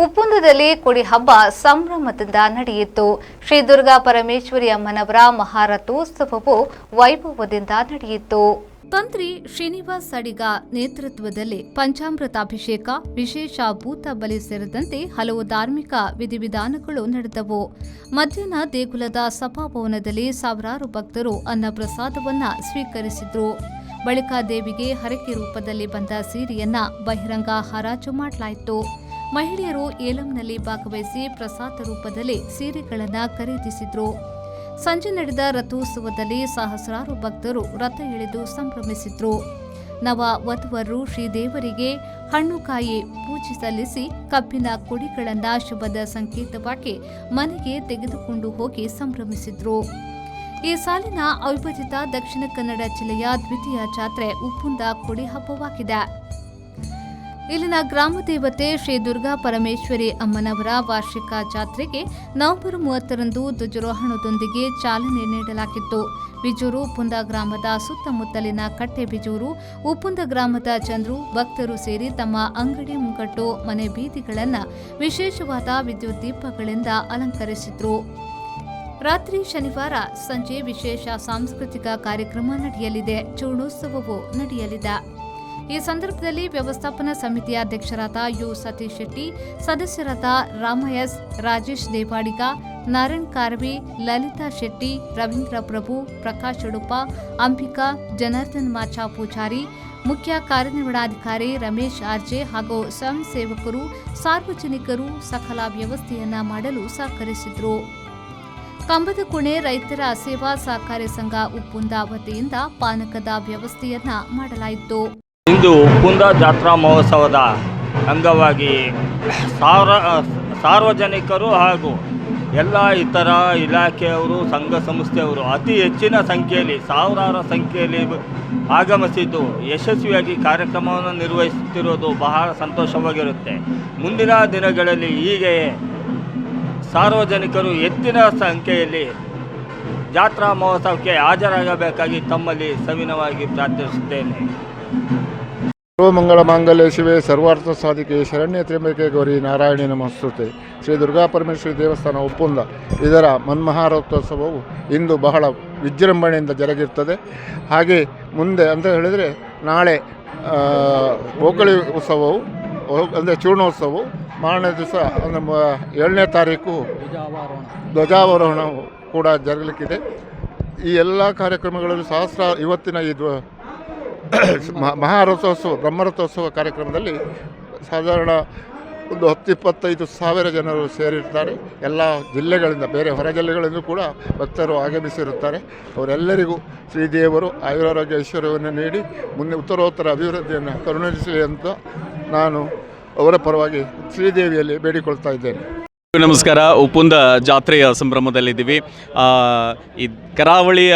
ಉಪ್ಪುಂದದಲ್ಲಿ ಕೊಡಿ ಹಬ್ಬ ಸಂಭ್ರಮದಿಂದ ನಡೆಯಿತು. ಶ್ರೀ ದುರ್ಗಾ ಪರಮೇಶ್ವರಿ ಅಮ್ಮನವರ ಮಹಾರಥೋತ್ಸವವು ವೈಭವದಿಂದ ನಡೆಯಿತು. ತಂತ್ರಿ ಶ್ರೀನಿವಾಸ್ ಅಡಿಗ ನೇತೃತ್ವದಲ್ಲಿ ಪಂಚಾಮೃತಾಭಿಷೇಕ, ವಿಶೇಷ ಭೂತ ಬಲಿ ಸೇರಿದಂತೆ ಹಲವು ಧಾರ್ಮಿಕ ವಿಧಿವಿಧಾನಗಳು ನಡೆದವು. ಮಧ್ಯಾಹ್ನ ದೇಗುಲದ ಸಭಾಭವನದಲ್ಲಿ ಸಾವಿರಾರು ಭಕ್ತರು ಅನ್ನಪ್ರಸಾದವನ್ನ ಸ್ವೀಕರಿಸಿದ್ರು. ಬಳಿಕ ದೇವಿಗೆ ಹರಕೆ ರೂಪದಲ್ಲಿ ಬಂದ ಸೀರೆಯನ್ನ ಬಹಿರಂಗ ಹರಾಜು ಮಾಡಲಾಯಿತು. ಮಹಿಳೆಯರು ಏಲಂನಲ್ಲಿ ಭಾಗವಹಿಸಿ ಪ್ರಸಾದ ರೂಪದಲ್ಲಿ ಸೀರೆಗಳನ್ನು ಖರೀದಿಸಿದ್ರು. ಸಂಜೆ ನಡೆದ ರಥೋತ್ಸವದಲ್ಲಿ ಸಹಸ್ರಾರು ಭಕ್ತರು ರಥ ಇಳಿದು ಸಂಭ್ರಮಿಸಿದ್ರು. ನವ ವಧುವರರು ಶ್ರೀದೇವರಿಗೆ ಹಣ್ಣುಕಾಯಿ ಪೂಜೆ ಸಲ್ಲಿಸಿ ಕಬ್ಬಿನ ಕುಡಿಗಳನ್ನು ಶುಭದ ಸಂಕೇತವಾಗಿ ಮನೆಗೆ ತೆಗೆದುಕೊಂಡು ಹೋಗಿ ಸಂಭ್ರಮಿಸಿದ್ರು. ಈ ಸಾಲಿನ ಅವಿಭಜಿತ ದಕ್ಷಿಣ ಕನ್ನಡ ಜಿಲ್ಲೆಯ ದ್ವಿತೀಯ ಜಾತ್ರೆ ಉಪ್ಪುಂದ ಕೊಡಿ ಹಬ್ಬವಾಗಿದೆ. ಇಲ್ಲಿನ ಗ್ರಾಮ ದೇವತೆ ಶ್ರೀ ದುರ್ಗಾ ಪರಮೇಶ್ವರಿ ಅಮ್ಮನವರ ವಾರ್ಷಿಕ ಜಾತ್ರೆಗೆ ನವೆಂಬರ್ 30ರಂದು ಧ್ವಜಾರೋಹಣದೊಂದಿಗೆ ಚಾಲನೆ ನೀಡಲಾಗಿತ್ತು. ಬಿಜೂರು ಉಪ್ಪುಂದ ಗ್ರಾಮದ ಸುತ್ತಮುತ್ತಲಿನ ಕಟ್ಟೆ ಬಿಜೂರು, ಉಪ್ಪುಂದ ಗ್ರಾಮದ ಜನರು, ಭಕ್ತರು ಸೇರಿ ತಮ್ಮ ಅಂಗಡಿ ಮುಂಗಟ್ಟು, ಮನೆ ಬೀದಿಗಳನ್ನು ವಿಶೇಷವಾದ ವಿದ್ಯುತ್ ದೀಪಗಳಿಂದ ಅಲಂಕರಿಸಿದ್ರು. ರಾತ್ರಿ ಶನಿವಾರ ಸಂಜೆ ವಿಶೇಷ ಸಾಂಸ್ಕೃತಿಕ ಕಾರ್ಯಕ್ರಮ ನಡೆಯಲಿದೆ. ಚೂರ್ಣೋತ್ಸವವೂ ನಡೆಯಲಿದೆ. ಈ ಸಂದರ್ಭದಲ್ಲಿ ವ್ಯವಸ್ಥಾಪನಾ ಸಮಿತಿಯ ಅಧ್ಯಕ್ಷರಾದ ಯು ಸತೀಶ್ ಶೆಟ್ಟಿ, ಸದಸ್ಯರಾದ ರಾಮಯಸ್, ರಾಜೇಶ್ ದೇವಾಡಿಗ, ನಾರಾಯಣ್ ಕಾರ್ವಿ, ಲಲಿತಾ ಶೆಟ್ಟಿ, ರವೀಂದ್ರ ಪ್ರಭು, ಪ್ರಕಾಶ್ ಉಡುಪ, ಅಂಬಿಕಾ, ಜನಾರ್ದನ್ ಮಾಚಾ ಪೂಜಾರಿ, ಮುಖ್ಯ ಕಾರ್ಯನಿರ್ವಹಣಾಧಿಕಾರಿ ರಮೇಶ್ ಆರ್ಜೆ ಹಾಗೂ ಸ್ವಯಂ ಸೇವಕರು, ಸಾರ್ವಜನಿಕರು ಸಕಲ ವ್ಯವಸ್ಥೆಯನ್ನ ಮಾಡಲು ಸಹಕರಿಸಿದರು. ಕಂಬದ ಕುಣೆ ರೈತರ ಸೇವಾ ಸಹಕಾರಿ ಸಂಘ ಉಪ್ಪುಂದ ವತಿಯಿಂದ ಪಾನಕದ ವ್ಯವಸ್ಥೆಯನ್ನ ಮಾಡಲಾಯಿತು. ಇಂದು ಉಪ್ಪುಂದ ಜಾತ್ರಾ ಮಹೋತ್ಸವದ ಅಂಗವಾಗಿ ಸಾರ್ವಜನಿಕರು ಹಾಗೂ ಎಲ್ಲ ಇತರ ಇಲಾಖೆಯವರು, ಸಂಘ ಸಂಸ್ಥೆಯವರು ಅತಿ ಹೆಚ್ಚಿನ ಸಂಖ್ಯೆಯಲ್ಲಿ, ಸಾವಿರಾರು ಸಂಖ್ಯೆಯಲ್ಲಿ ಆಗಮಿಸಿದ್ದು ಯಶಸ್ವಿಯಾಗಿ ಕಾರ್ಯಕ್ರಮವನ್ನು ನಿರ್ವಹಿಸುತ್ತಿರುವುದು ಬಹಳ ಸಂತೋಷವಾಗಿರುತ್ತೆ. ಮುಂದಿನ ದಿನಗಳಲ್ಲಿ ಹೀಗೆ ಸಾರ್ವಜನಿಕರು ಹೆಚ್ಚಿನ ಸಂಖ್ಯೆಯಲ್ಲಿ ಜಾತ್ರಾ ಮಹೋತ್ಸವಕ್ಕೆ ಹಾಜರಾಗಬೇಕಾಗಿ ತಮ್ಮಲ್ಲಿ ಸವಿನವಾಗಿ ಪ್ರಾರ್ಥಿಸುತ್ತೇನೆ. ಸರ್ವಮಂಗಳ ಮಾಂಗಲ್ಯ ಶಿವೆ ಸರ್ವಾರ್ಥ ಸಾಧಿಕೆ ಶರಣ್ಯ ತ್ರ್ಯಂಬಕೆ ಗೌರಿ ನಾರಾಯಣಿ ನಮಸ್ತುತೆ. ಶ್ರೀ ದುರ್ಗಾ ಪರಮೇಶ್ವರಿ ದೇವಸ್ಥಾನ ಉಪ್ಪುಂದ ಇದರ ಮನ್ಮಹಾರಥೋತ್ಸವವು ಇಂದು ಬಹಳ ವಿಜೃಂಭಣೆಯಿಂದ ಜರುಗಿರ್ತದೆ. ಹಾಗೆ ಮುಂದೆ ಅಂತ ಹೇಳಿದರೆ ನಾಳೆ ಓಕಳಿ ಉತ್ಸವವು ಅಂದರೆ ಚೂರ್ಣೋತ್ಸವವು, ಮಾರನೇ ದಿವಸ ಅಂದರೆ 7ನೇ ತಾರೀಕು ಧ್ವಜಾವರೋಹಣ ಕೂಡ ಜರುಗಲಿಕ್ಕಿದೆ. ಈ ಎಲ್ಲ ಕಾರ್ಯಕ್ರಮಗಳಲ್ಲಿ ಇವತ್ತಿನ ಈ ಮಹಾರಥೋತ್ಸವ ಬ್ರಹ್ಮರಥೋತ್ಸವ ಕಾರ್ಯಕ್ರಮದಲ್ಲಿ ಸಾಧಾರಣ ಒಂದು 10-25 ಸಾವಿರ ಜನರು ಸೇರಿರ್ತಾರೆ. ಎಲ್ಲ ಜಿಲ್ಲೆಗಳಿಂದ, ಬೇರೆ ಹೊರ ಜಿಲ್ಲೆಗಳಿಂದ ಕೂಡ ಭಕ್ತರು ಆಗಮಿಸಿರುತ್ತಾರೆ. ಅವರೆಲ್ಲರಿಗೂ ಶ್ರೀದೇವರು ಆಯುರಾರೋಗ್ಯ ಐಶ್ವರ್ಯವನ್ನು ನೀಡಿ ಮುಂದೆ ಉತ್ತರೋತ್ತರ ಅಭಿವೃದ್ಧಿಯನ್ನು ಕರುಣಿಸಲಿ ಅಂತ ನಾನು ಅವರ ಪರವಾಗಿ ಶ್ರೀದೇವಿಯಲ್ಲಿ ಬೇಡಿಕೊಳ್ತಾ ಇದ್ದೇನೆ. ನಮಸ್ಕಾರ. ಉಪ್ಪುಂದ ಜಾತ್ರೆಯ ಸಂಭ್ರಮದಲ್ಲಿದ್ದೀವಿ. ಈ ಕರಾವಳಿಯ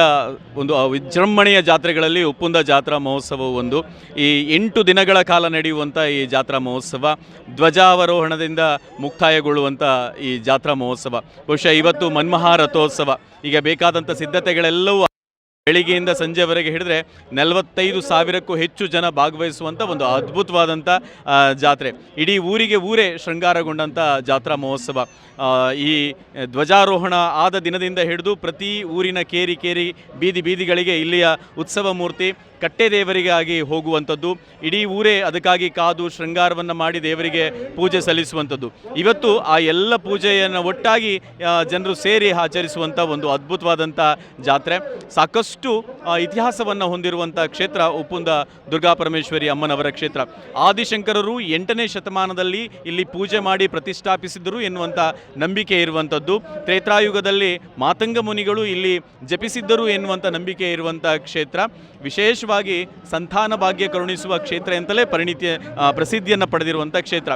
ಒಂದು ವಿಜೃಂಭಣೆಯ ಜಾತ್ರೆಗಳಲ್ಲಿ ಉಪ್ಪುಂದ ಜಾತ್ರಾ ಮಹೋತ್ಸವ ಒಂದು. ಈ 8 ದಿನಗಳ ಕಾಲ ನಡೆಯುವಂಥ ಈ ಜಾತ್ರಾ ಮಹೋತ್ಸವ ಧ್ವಜಾವರೋಹಣದಿಂದ ಮುಕ್ತಾಯಗೊಳ್ಳುವಂಥ ಈ ಜಾತ್ರಾ ಮಹೋತ್ಸವ. ಬಹುಶಃ ಇವತ್ತು ಮನ್ಮಹಾರಥೋತ್ಸವ. ಈಗ ಬೇಕಾದಂಥ ಸಿದ್ಧತೆಗಳೆಲ್ಲವೂ ಬೆಳಿಗ್ಗೆಯಿಂದ ಸಂಜೆವರೆಗೆ ಹಿಡಿದ್ರೆ 45,000ಕ್ಕೂ ಹೆಚ್ಚು ಜನ ಭಾಗವಹಿಸುವಂಥ ಒಂದು ಅದ್ಭುತವಾದಂಥ ಜಾತ್ರೆ. ಇಡೀ ಊರೇ ಶೃಂಗಾರಗೊಂಡಂಥ ಜಾತ್ರಾ ಮಹೋತ್ಸವ. ಈ ಧ್ವಜಾರೋಹಣ ಆದ ದಿನದಿಂದ ಹಿಡಿದು ಪ್ರತಿ ಊರಿನ ಕೇರಿ ಬೀದಿಗಳಿಗೆ ಇಲ್ಲಿಯ ಉತ್ಸವ ಮೂರ್ತಿ ಕಟ್ಟೆ ದೇವರಿಗಾಗಿ ಹೋಗುವಂಥದ್ದು. ಇಡೀ ಊರೇ ಅದಕ್ಕಾಗಿ ಕಾದು ಶೃಂಗಾರವನ್ನು ಮಾಡಿ ದೇವರಿಗೆ ಪೂಜೆ ಸಲ್ಲಿಸುವಂಥದ್ದು. ಇವತ್ತು ಆ ಎಲ್ಲ ಪೂಜೆಯನ್ನು ಒಟ್ಟಾಗಿ ಜನರು ಸೇರಿ ಆಚರಿಸುವಂಥ ಒಂದು ಅದ್ಭುತವಾದಂಥ ಜಾತ್ರೆ. ಸಾಕಷ್ಟು ಇತಿಹಾಸವನ್ನು ಹೊಂದಿರುವಂಥ ಕ್ಷೇತ್ರ ಉಪ್ಪುಂದ ದುರ್ಗಾ ಪರಮೇಶ್ವರಿ ಅಮ್ಮನವರ ಕ್ಷೇತ್ರ. ಆದಿಶಂಕರರು 8ನೇ ಶತಮಾನದಲ್ಲಿ ಇಲ್ಲಿ ಪೂಜೆ ಮಾಡಿ ಪ್ರತಿಷ್ಠಾಪಿಸಿದರು ಎನ್ನುವಂಥ ನಂಬಿಕೆ ಇರುವಂಥದ್ದು. ತ್ರೇತಾಯುಗದಲ್ಲಿ ಮಾತಂಗ ಮುನಿಗಳು ಇಲ್ಲಿ ಜಪಿಸಿದ್ದರು ಎನ್ನುವಂಥ ನಂಬಿಕೆ ಇರುವಂಥ ಕ್ಷೇತ್ರ. ವಿಶೇಷವಾಗಿ ಸಂತಾನ ಭಾಗ್ಯ ಕರುಣಿಸುವ ಕ್ಷೇತ್ರ ಅಂತಲೇ ಪ್ರಸಿದ್ಧಿಯನ್ನು ಪಡೆದಿರುವಂಥ ಕ್ಷೇತ್ರ.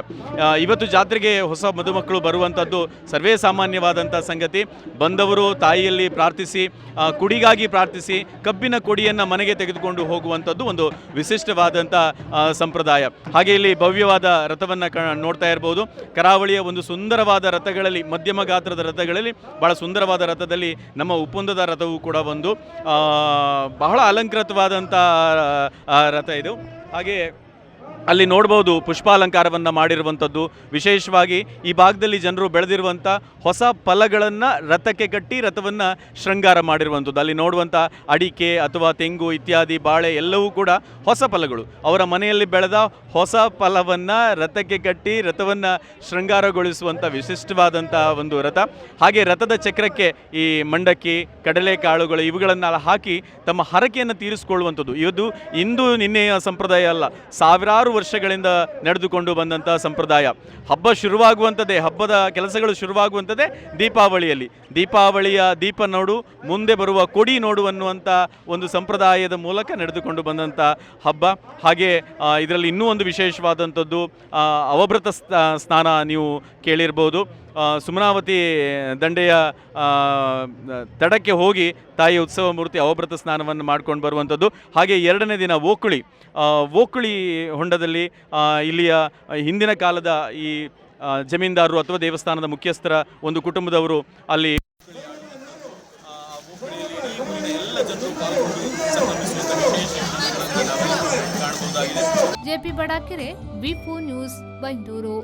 ಇವತ್ತು ಜಾತ್ರೆಗೆ ಹೊಸ ಮದುಮಕ್ಕಳು ಬರುವಂಥದ್ದು ಸರ್ವೇ ಸಾಮಾನ್ಯವಾದಂಥ ಸಂಗತಿ. ಬಂದವರು ತಾಯಿಯಲ್ಲಿ ಪ್ರಾರ್ಥಿಸಿ, ಕುಡಿಗಾಗಿ ಪ್ರಾರ್ಥಿಸಿ, ಕಬ್ಬಿನ ಕೊಡಿಯನ್ನು ಮನೆಗೆ ತೆಗೆದುಕೊಂಡು ಹೋಗುವಂಥದ್ದು ಒಂದು ವಿಶಿಷ್ಟವಾದಂಥ ಸಂಪ್ರದಾಯ. ಹಾಗೆ ಇಲ್ಲಿ ಭವ್ಯವಾದ ರಥವನ್ನು ನೋಡ್ತಾ ಇರ್ಬೋದು. ಕರಾವಳಿಯ ಒಂದು ಸುಂದರವಾದ ರಥಗಳಲ್ಲಿ, ಮಧ್ಯಮ ಗಾತ್ರದ ರಥಗಳಲ್ಲಿ ಬಹಳ ಸುಂದರವಾದ ರಥದಲ್ಲಿ ನಮ್ಮ ಉಪ್ಪುಂದದ ರಥವು ಕೂಡ ಒಂದು ಬಹಳ ಅಲಂಕೃತವಾದಂಥ ರಥ ಇದು. ಹಾಗೆ ಅಲ್ಲಿ ನೋಡ್ಬೋದು ಪುಷ್ಪಾಲಂಕಾರವನ್ನು ಮಾಡಿರುವಂಥದ್ದು. ವಿಶೇಷವಾಗಿ ಈ ಭಾಗದಲ್ಲಿ ಜನರು ಬೆಳೆದಿರುವಂಥ ಹೊಸ ಫಲಗಳನ್ನು ರಥಕ್ಕೆ ಕಟ್ಟಿ ರಥವನ್ನು ಶೃಂಗಾರ ಮಾಡಿರುವಂಥದ್ದು. ಅಲ್ಲಿ ನೋಡುವಂಥ ಅಡಿಕೆ ಅಥವಾ ತೆಂಗು ಇತ್ಯಾದಿ ಬಾಳೆ ಎಲ್ಲವೂ ಕೂಡ ಹೊಸ ಫಲಗಳು. ಅವರ ಮನೆಯಲ್ಲಿ ಬೆಳೆದ ಹೊಸ ಫಲವನ್ನು ರಥಕ್ಕೆ ಕಟ್ಟಿ ರಥವನ್ನು ಶೃಂಗಾರಗೊಳಿಸುವಂಥ ವಿಶಿಷ್ಟವಾದಂಥ ಒಂದು ರಥ. ಹಾಗೆ ರಥದ ಚಕ್ರಕ್ಕೆ ಈ ಮಂಡಕ್ಕಿ, ಕಡಲೆಕಾಳುಗಳು ಇವುಗಳನ್ನೆಲ್ಲ ಹಾಕಿ ತಮ್ಮ ಹರಕೆಯನ್ನು ತೀರಿಸಿಕೊಳ್ಳುವಂಥದ್ದು. ಇದು ಇಂದು ನಿನ್ನೆಯ ಸಂಪ್ರದಾಯ ಅಲ್ಲ, ಸಾವಿರಾರು ವರ್ಷಗಳಿಂದ ನಡೆದುಕೊಂಡು ಬಂದಂಥ ಸಂಪ್ರದಾಯ. ಹಬ್ಬ ಶುರುವಾಗುವಂಥದ್ದೇ, ಹಬ್ಬದ ಕೆಲಸಗಳು ಶುರುವಾಗುವಂಥದ್ದೇ ದೀಪಾವಳಿಯಲ್ಲಿ. ದೀಪಾವಳಿಯ ದೀಪ ನೋಡು, ಮುಂದೆ ಬರುವ ಕೊಡಿ ನೋಡು ಅನ್ನುವಂಥ ಒಂದು ಸಂಪ್ರದಾಯದ ಮೂಲಕ ನಡೆದುಕೊಂಡು ಬಂದಂಥ ಹಬ್ಬ. ಹಾಗೆ ಇದರಲ್ಲಿ ಇನ್ನೂ ಒಂದು ವಿಶೇಷವಾದಂಥದ್ದು ಅವಭೃತ ಸ್ನಾನ ನೀವು ಕೇಳಿರ್ಬೋದು. ಸುಮನಾವತಿ ದಂಡೆಯ ತಡಕ್ಕೆ ಹೋಗಿ ತಾಯಿ ಉತ್ಸವ ಮೂರ್ತಿ ಅವಭೃತ ಸ್ನಾನವನ್ನು ಮಾಡ್ಕೊಂಡು ಬರುವಂಥದ್ದು. ಹಾಗೆ ಎರಡನೇ ದಿನ ಓಕುಳಿ ಹೊಂಡದಲ್ಲಿ ಇಲ್ಲಿಯ ಹಿಂದಿನ ಕಾಲದ ಈ ಜಮೀನ್ದಾರರು ಅಥವಾ ದೇವಸ್ಥಾನದ ಮುಖ್ಯಸ್ಥರ ಒಂದು ಕುಟುಂಬದವರು ಅಲ್ಲಿ ಜೆಪಿ ಬಡಾಕೆರೆ, ವಿ4 ನ್ಯೂಸ್, ಬೆಂಗಳೂರು.